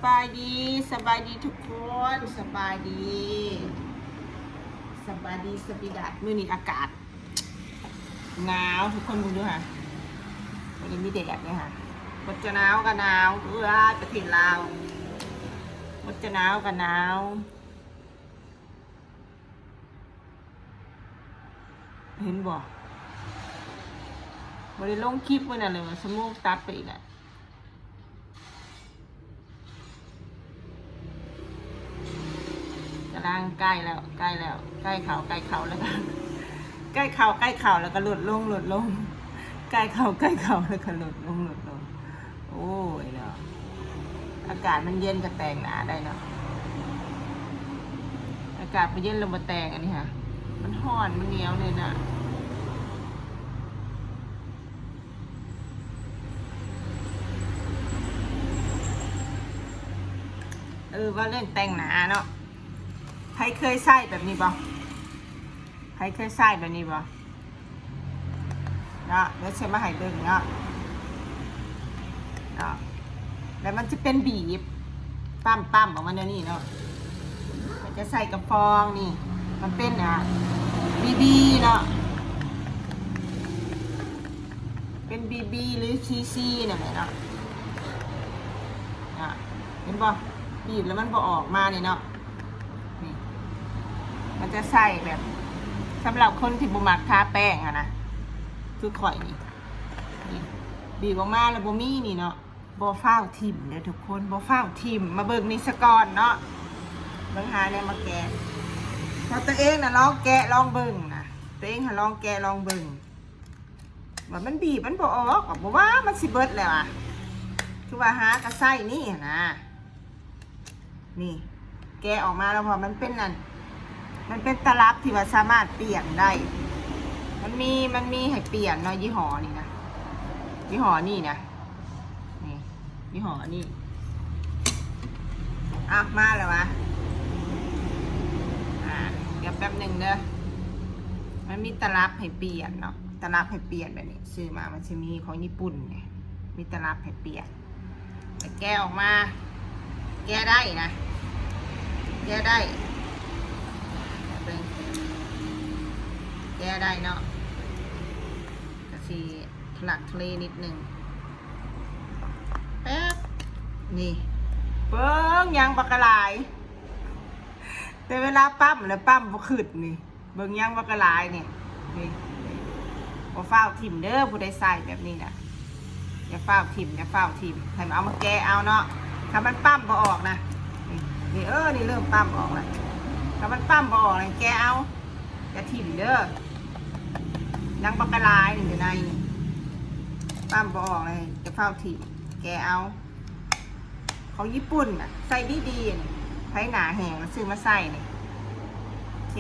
บายดีสบายดีทุกคนสบายดีสบายดีสปีดัดมื้อนี้อากาศหนาวทุกคนดูค่ะวันนี้มีแดดเลยค่ะมันจะหนาวกับหนาวประเทศลาวมันจะหนาวกับหนาวเห็นบ่บ่ได้ลงคลิปมื้อนั้นเลยว่าสมมุติตัดไปอีกแหละกำลังใกล้แล้วใกล้แล้วใกล้เขาแล้วก็ใกล้เขาแล้วก็หลุดลงใกล้เขาแล้วก็หลุดลงโอ้ยเนาะอากาศมันเย็นก็แต่งหนาได้เนาะอากาศมันเย็นลงมาแต่งอันนี้ค่ะมันร้อนมันเหนียวเลยนะว่าเรื่องแต่งหนาเนาะใครเคยใส่แบบนี้บ่ใครเคยใส่แบบนี้บ่เนาะเดี๋ยวเชฟมาให้เบิ่งเนาะแล้วมันจะเป็นบีบปั้มออกมาเดี๋ยวนี้เนาะมันจะใส่กระฟองนี่มันเป็นบีเนาะเป็นบีหรือซีนั่นแหละเนาะเห็นบ่บีบแล้วมันบ่ออกมาเนี่ยเนาะนี่มันจะใส่แบบสำหรับคนที่บ่มักทาแป้งอะนะคือข่อยนี่บีบออกมาแล้วบ่มีนี่เนาะบ่ฟ้าวทิ่มเด้อทุกคนบ่ฟ้าวทิ่มมาเบิ่งนี่ซะก่อนเนาะเบิ่งหาเนี่ยมาแกะถ้าตัวเองน่ะลองแกะลองเบิ่งนะตัวเองหาลองแกะลองเบิ่งว่ามันบีบมันบ่ออกบ่ว่ามันสิเบิดแล้วอ่ะคือว่าหากระไส้นี่นะนี่แกะออกมาแล้วพอมันเป็นนั่นมันเป็นตลับที่ว่าสามารถเปลี่ยนได้มันมีให้เปลี่ยนเนาะยี่ห้อนี่นะยี่ห้อนี่นะนี่ยี่ห้อนี่มาแล้ววะเดี๋ยวแป๊บหนึ่งเด้อมันมีตลับให้เปลี่ยนเนาะตลับให้เปลี่ยนแบบนี้ซื้อมามันจะมีของญี่ปุ่นไงมีตลับให้เปลี่ยนแต่แกะออกมาแกะได้นะแกะได้แกะได้เนาะกะสีถลักทะเลนิดหนึ่งแป๊บนี่เบิ้งยางบักกะลายแต่เวลาปั๊มแล้วปั๊มบ่ขึ้นนี่เบิ้งยางบักกะลายนี่บ่ฟ้าวทิ่มเด้อผู้ใดใส่แบบนี้นะอย่าฟ้าวทิ่มให้มันเอามาแกะเอาเนาะถ้ามันปั๊มบ่ออกนะนี่นี่เริ่มปั๊มออกแล้วถ้ามันปั๊มบ่ออกเลยแกะเอาอย่าทิ่มเด้อยางบักกะลายนี่อยู่ในปั๊มบ่ออกเลยจะฟ้าวทิ่มแกะเอาของญี่ปุ่นใส่ดีๆไผ่หนาแห้งซื้อมาใส่นี่โอเค